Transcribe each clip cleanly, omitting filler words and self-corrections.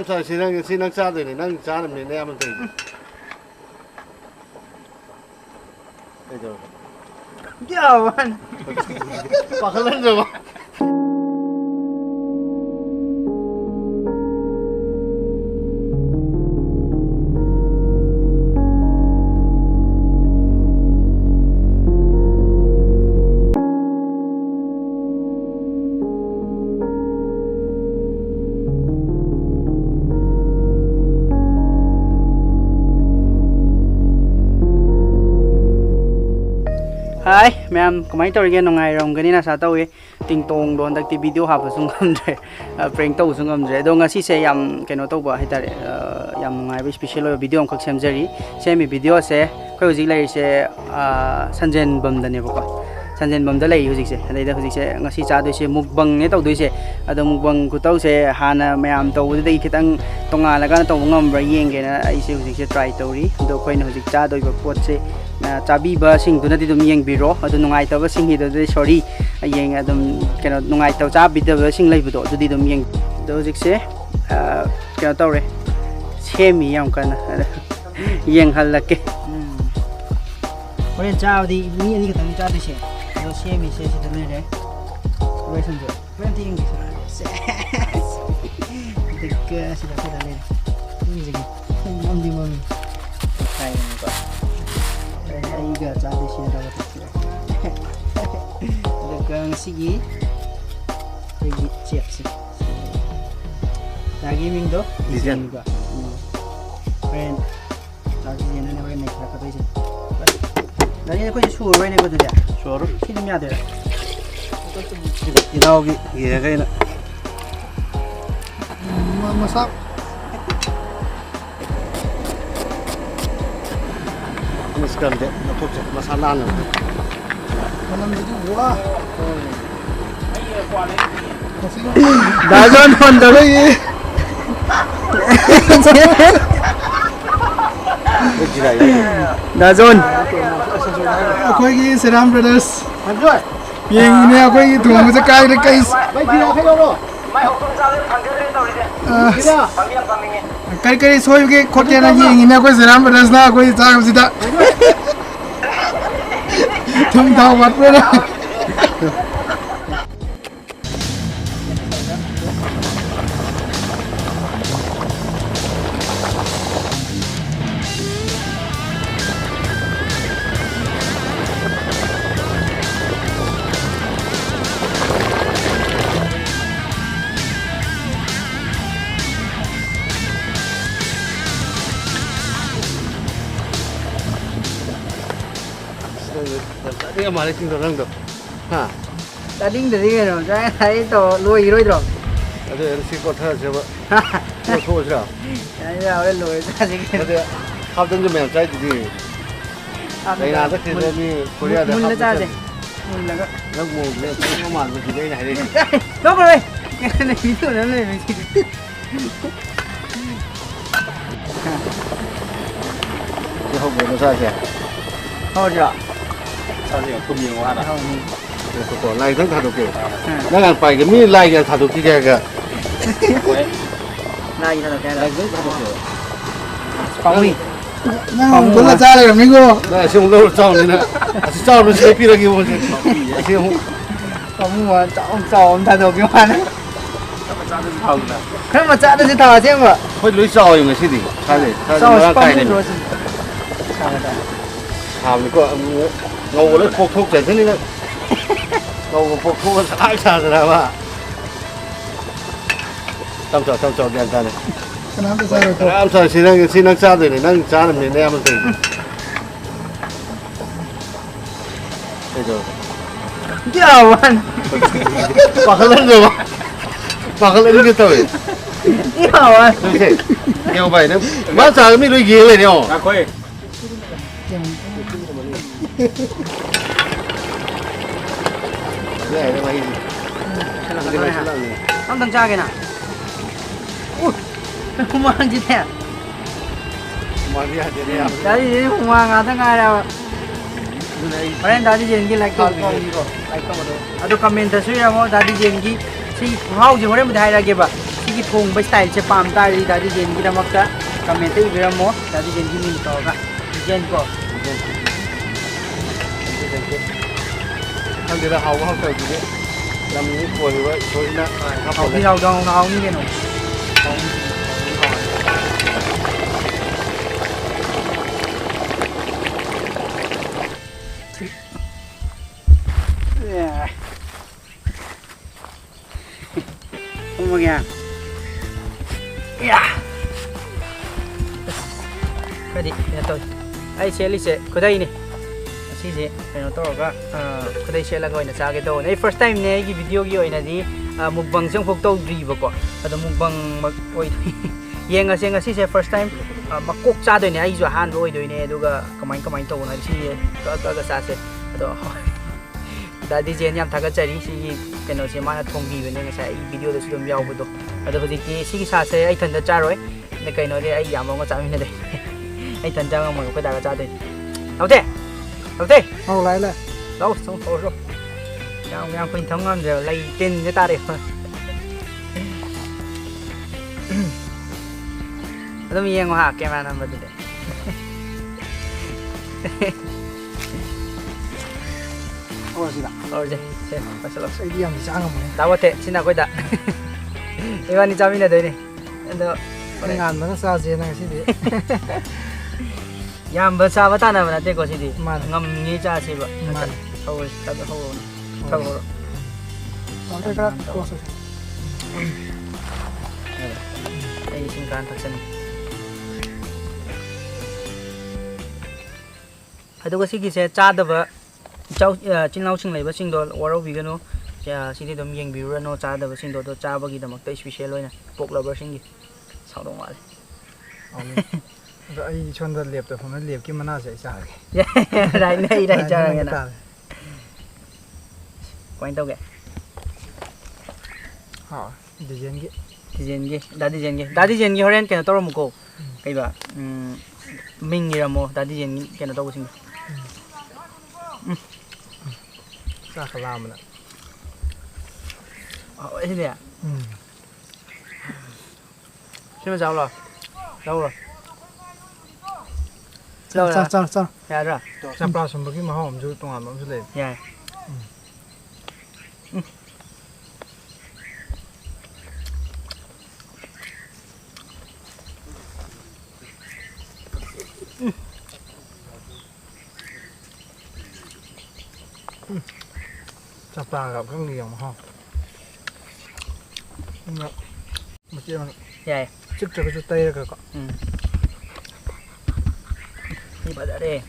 am sorry sinang cha de nang cha nam ne am tai ai do Jawan. pakalan jo Hi, ma'am. Kumain tawag yan nung ngayon ganina sa tawi tingtong doon dagti video haba sungam dre prank taw sungam dre do ngasi se yam keno taw ba hitare yam ngai ba special video am khak semjari semi video se khoi hujik lai se sanjen bam dane ba ko sanjen bam da lai hujik se adai da hujik se ngasi cha doi se mukbang ne taw doi se ado mukbang ku taw se hana mayam taw dai khitang tonga laga taw ngam bra yeng ge na ai se hujik se try tawri do khoi na hujik cha doi ba pot se chabi ba sing duna di dum yeng biro adu nungai taw ba sing hi do sorry yeng adum kena nungai taw chabi da ba sing lai bu do di dum yeng do hujik se kena taw re semi yam kana yeng halake Korean chow di mi ani ka tang cha de se do semi se de le re we san jo Korean ti English de ka se da le ni je am di mom kai ni ko ai ga cha de se da ta de ka sigi ai chep se lagi ming do Lisan. ga Korean lagi ni na we nek ka ta se Dari aku je suruh main aku tu dia. suara Sini ni ada. inau gi ye ga ina masak miskan de to masala na malam itu wah Dazon pun dah. jira ya Dazon. akwai gi Seram Brothers yang ini akwai gi thong ma kai re kai bai jira khai lo kai kai soi ge khote na yang ini akwai Seram Brothers na akwai cha sida thum thau wat re na Tadi yang mana tinggal orang tu? Ha, Tadi dari kan, saya hari tu luar hero tu. ada si kota siapa? Kota siapa? Saya awal luar tadi kan. Ada, kau tu macam mana jadi? Dari nada kita ni Korea ada. Mun lah cah je. Mun lah. Nak mau ni, kau malu kita ni hari ni. Kau boleh. Ni video dah ni mesti. Ni hou boleh saja. Kau je. Saja, kau minyak ada. Kau ni. Kau lain kan tak okey. Nak pai ke ni lain kan tak okey ke? Lagi dah dah. Lain kan tak okey. Pangwi. na bola cha le amigo Nah, siung lo zau ni nak. Asyik zau lu sepi lagi macam. Siung. Kamu mau tahu tak tahu gimana? Tahu lah. Kan macam ada cerita macam apa? 会累烧用的是的，他的，他是 Sao 那 spam 盖 ni 的。 terus. Sangat dah. 他们个我的扑突真的那个，我扑突太差了吧？当早简单的。 kenapa saya tu Am sa sinang cha de nang cha nam ne am tai. Ai do. Jawan. Pakalan jo ba? Pakalan ni to. Jawan. Okay. Yo bai ne. Ma sa mi lu ye le ne o. Kau Này nó mày. Không thằng cha kìa nào. Ui. Không mang gì thế. Mà đi hạt đi à. Đấy thì không mang à thằng ai đâu. Kalian tadi janji like to like to. Aduh comment sudah mau tadi janji si hau je orang berhari lagi ba. सिगी थोंग बस style से palm तारी दादी जेन की दमकता comment इबिरमो दादी जेन की मिल तोगा जेन को 한데다 하고 하고 이제 남이 보이고 보이나 hậu đi hậu đâu hậu như thế nào không nghe cái gì nhà tôi ai xe đi xe có đây nè 시제 그냥 또가 그다이 셀라가 오이나 자게 도 네 first time 네 이 비디오 기 오이나디 mukbang sing phok to driba ko ado mukbang mag oi yenga senga si se first time makok cha doi ne ai jo han oi doi ne aduga kamai to na si ka sa se ado dadi jen yam thaga chari si keno se mana thong bi ne nga sa i video da sudum yaw bu do ado hoji ki si sa se ai thanda cha roi ne kaino de ai yam ngo cha mi ne de ai thanda nga mo ko da ga cha doi okay okay Hậu lại là đâu xong thôi rồi nhau khuyên thống ngon rồi lấy tên cho ta đi nó mi ngo ha cái mà nằm bên đây Ủa gì đó rồi xem bắt đầu Xây đi làm gì sáng không này tao có thể xin nào coi đã Ivan đi chào mình là đây này đó Cái ngàn mà nó xa gì này xí đi yam basa bata na mana te ko sidi Man. ngam ni cha si ba Man. ho ta ho thau ho Nó cái đó Ủa sao ai sin kan thak san adu ko sigi se cha da ba chau chin lau sing lai ba sing do waro bi gano cha sidi dom yeng bi ro no cha da ba sing do cha ba gi da mak tai special loina pok lover sing gi sao dong wa Rồi ai chọn được liệp được không nó liệp cái mà nó sẽ xả cái đây này đây cho nghe nào quanh tao kìa họ để diễn cái đá đi diễn cái horen cái tao một cô cái bà mình nghĩ là một đá đi diễn cái tao có xin ra khá làm rồi ấy thế à xem sao rồi đâu rồi sao dạ rồi xem ra xong cái mà họ không chú tung hàm chú lên dạ chặt ra gặp các liều mà họ một chiếc dạ trước cho cái chú tây rồi cậu đi vào đây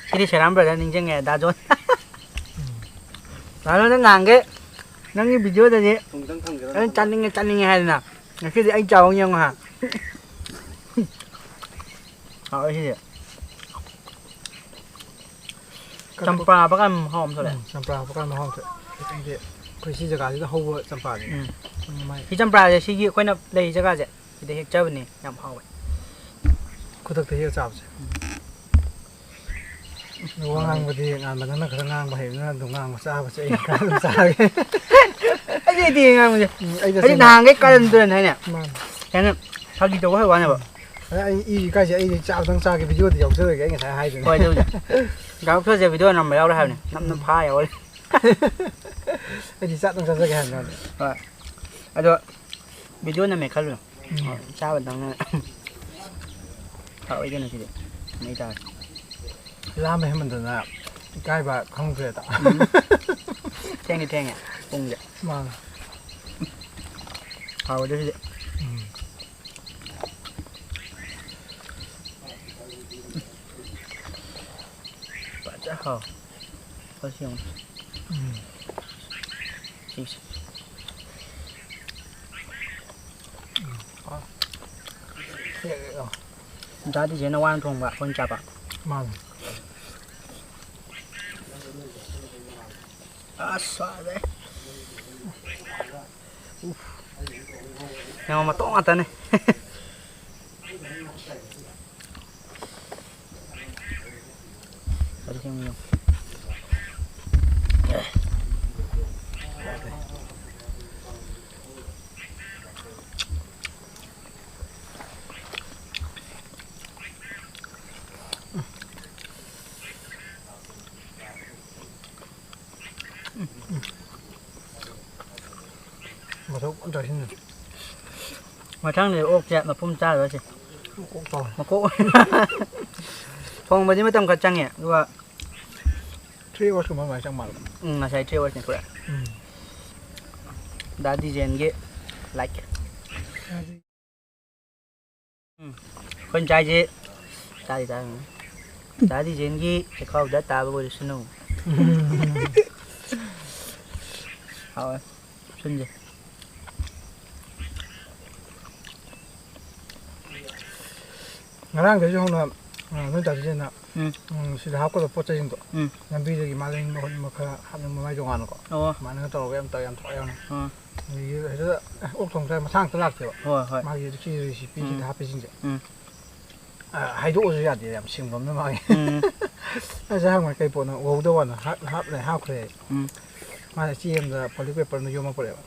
khi đi xe lắm rồi đó nên nghe đã rồi đó nó ngang cái nó như video đây nhỉ nó chăn nghe hay nè khi thì anh chào ông nhau hả hỏi gì Champra bác em hòm thôi đấy Champra bác em hòm thôi cái gì giờ cả thì nó hầu Champra này thì Champra thì chỉ quay nắp đây cho cái gì thì để chơi bên này nhầm hòm vậy cô thực thì hiểu sao chứ nếu ngang vào thì ngang mà nó khá ngang và hiểu nó đúng ngang mà sao mà sẽ cái làm sao cái gì thì ngang mà cái hàng cái cái đơn này nè cái này sao đi đâu có hay quá nhỉ vợ anh y cái gì anh chào thằng xa cái video thì dòng chơi cái người ta hay rồi quay đâu nhỉ cái thứ gì video nằm ở đâu đây này năm phai rồi anh thì chặt thằng xa cái hàng rồi rồi video này mày khá luôn sao bên thằng này cái này thì mấy trời làm mấy mình là cái bà không về tạo thêm à cùng vậy mà hầu đấy bạn chắc hầu có gì không giá thì nó quan trọng bạn con chạp ạ mà xóa đấy nhưng mà to mặt này มาทุกอันใจที่หนึ่ง มาทั้งเลยโอ๊กแจะมาพุ่มจ้าเลยสิ กุ๊กต่อ มาโก้ ทองไปที่ไม่ต้องกระจังเนี่ยหรือว่า ที่ว่าคือมาหมายจังหวัด มาใช้เทรลเนี่ยคือดาดีเจนเกะ like คนใจเจตาดีตาดาดีเจนเกะจะเข้าดัตตาไปบริสุทธิ์นู่เอาสุดเจ งานเกี่ยวกับห้องน้ำนู่นจัดที่นั่นสิเราก็ต้องปวดใจจริงตัวงั้นพี่จะกินมาเล่นมาค่ะหันมาไม่จงงานก็มาเนี่ยตัวเราเอ็มตัวยันถอยเอาเนี่ยนี่เดี๋ยวอุกสงสัยมาสร้างตลาดเถอะมาอยู่ที่สิปีที่ทับไปจริงจ้ะให้ดูสุดยอดดีเลยสิ่งผมไม่มาน่าจะให้มันใกล้ปนนะโอ้ตัววันนะฮับเลยห้าวเคยมาจากจีเอ็มจะพอลิเวอร์พูลนิยมมาเปล่า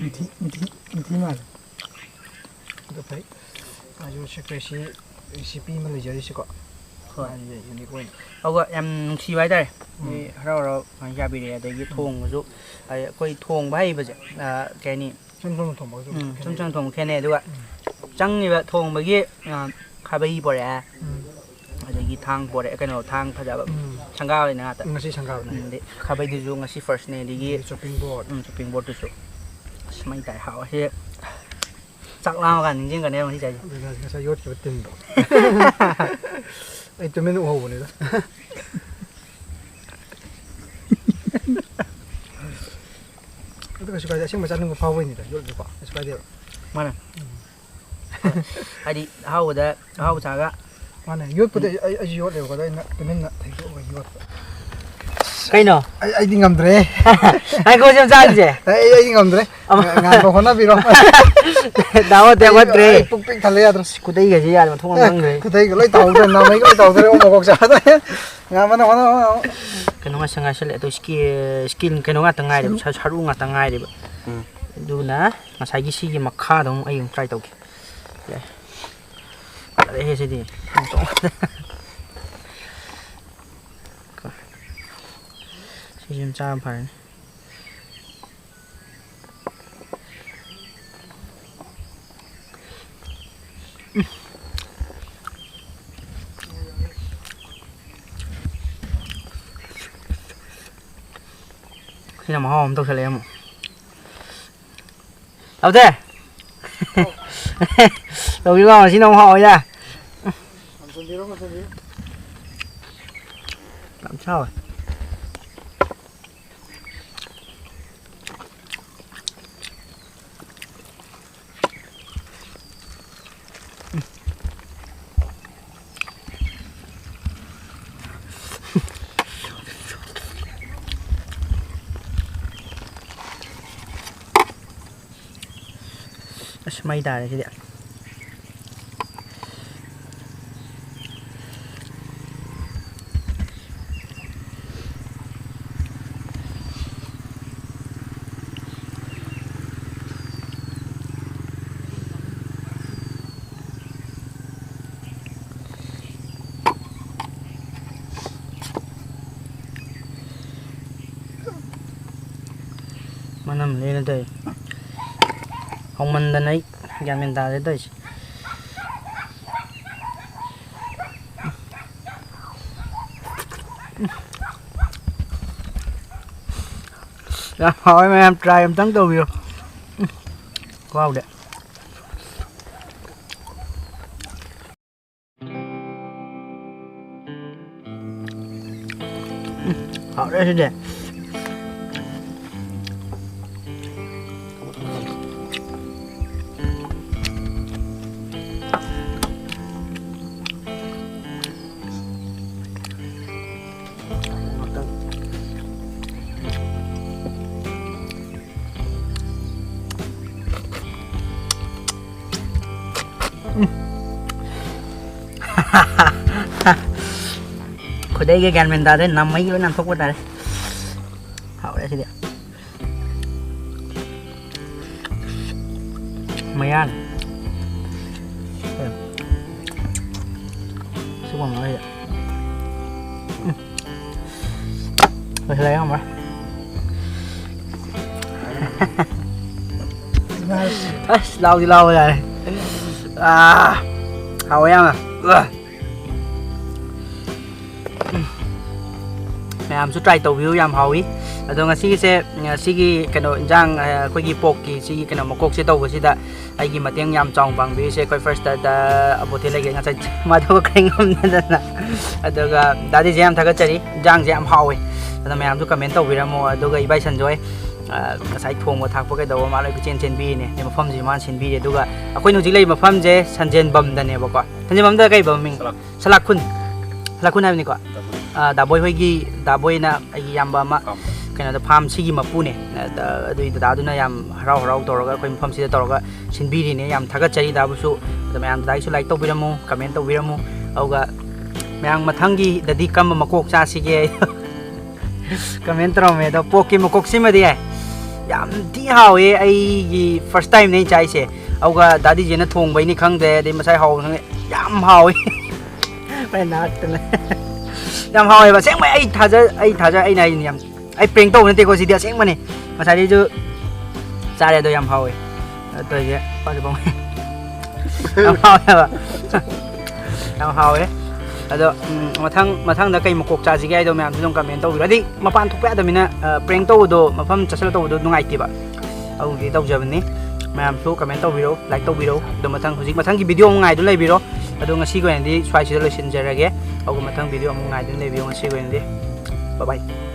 มีที่มาเดี๋ยวไปอายุสิบปีมันเลยจะได้สิก็อยู่ในกวน เอาก็em xí váy đâyเราอยากไปเรียนแต่ยี่ทงก็สุไอ้ก็ทงใบไปจ้ะแค่นี้ ช่วงถมบอก ช่วงทงแค่นี้ด้วยจังนี่แบบทงไปยี่ข้าไปยี่ปอดแอร์แต่ยี่ทางปอดแอร์กันเอาทางเขาจะแบบช่างก้าวเลยนะแต่ งั้นสิช่างก้าวนะ ข้าไปดูงั้นสิ first เนี่ยยี่ ช้อปปิ้งบอร์ด shopping board ดูสุไม่แต่หาว่าที่สักเล่ากันจริงๆกันเนี่ยบางทีใจ เดี๋ยวจะใช้ยศจะตึงดอกไอ้ตัวไม่รู้โอ้โหนี่ละแล้วก็สกายจะชิมมาจากนึงก็พาวเวอร์นี่แหละยศดีกว่าสกายเดียว mana adi how da how saga มาเนี่ยยศก็ได้ไอ้ยศเดียวก็ได้นะตัวนี้นะถึงตัวก็ยศ cái nào ไอ้ที่งำเดร ai cô xem sao chứ ไอ้ที่งำเดรงานของคนน่ะพี่น้อง đào theo quát tre ปุ๊กปิ๊กทะเลอ่ะ cô thấy cái gì à mà thông năng rồi ก็ได้ก็เลยเต่าเดินน้ำไม่ก็เลยเต่าเดินโอ้โหกอกจ้าได้งานมันเอา cái nó sang ngay sẽ lại tôi skill cái nó ngắt tầng ngay đấy sao luôn ngắt tầng ngay đấyดูนะมาใช้กี่ซี่มาฆ่าตรงไอ้ยังใจตกเลยอะไรเฮ้ยสิดิสิจิมจ้าผ่านที่น้ำหอมตกทะเลมั้งเอาเถอะเราคิดว่าชิ้นน้องหอยจ้ะตามเช่าไม่ได้เลยทีเดียวมันนั่นเลยนะเด้อของมันดันไอ้ยามเป็นตาเลยเด้อแล้วหอยมันตายมันตั้งตัวอยู่ว้าวเด้อ好的是的คนได้แกนเป็นตาได้นำไม่รู้นำทุกวันเลยเอาได้ทีเดียวไม่ยันซื้อมาเลยอ่ะไปทะเลเข้ามา lau đi lau rồi hào em à mẹ em sẽ try tàu view em hào ý đó ngay khi sẽ cái nó giang coi cái bọc cái nó một cốc sẽ tàu cái gì đó ai cái mà tiếng em trong bằng vì sẽ coi first đã bộ thế này cái ngay mà thôi cái ngâm nên là đó đã đi em thay cái chơi giang em hào ấy đó mẹ em sẽ comment tàu vì là mua đó cái bài sân rồi sai thùng một thằng cái đầu mà lại cái trên bi này mà phong gì mà trên bi đấy đó cái nó chỉ lấy mà phong gì sanjen bầm đây này bọc à sanjen bầm đây cái bầm mình salak kun này nè đã bôi hơi gì đã bôi na cái yam bầm mà cái nào farm xí mà pu này đôi đã đôi này yam rau tàu cái farm xí tàu cái trên bi này yam thằng cái chơi đã bớt sốแต่ mẹ emได้số like tàu vi ramu comment tàu vi ramuเอาcái mẹ em mà thằng gì đã đi cầm mà cốc cha xí cái comment tao mẹ đó poki mà cốc xí mà đi yam ti hao ai first time này chạy xeเอาcái đã đi chơi nó thùng vậy này khăng để mà sai hao thằng yam hao phải nát rồi yam hao mà sáng mày thà ra ai này yam ai preng tàu nên có gì địa sáng mà này mà sai đi chứ ra đây tôi yam hao tôi vậy bao nhiêu bông yam hao à yam hao đấy đó mà thằng đã cây một cục trà gì cái đó mẹ chúng comment tàu rồi đi mà pan thuốc đó mình preng tàu đó mà phong chả tàu đó ngai kì bà ông cái tàu giờ mình ní mẹ số comment tàu video like tàu video đó mà thằng cái video ngai đó lấy video đó ngay khi cái này đi xoay chỉ là xin ra cái ông mà thằng video ngai đó lấy video ngay khi cái này đi bye bye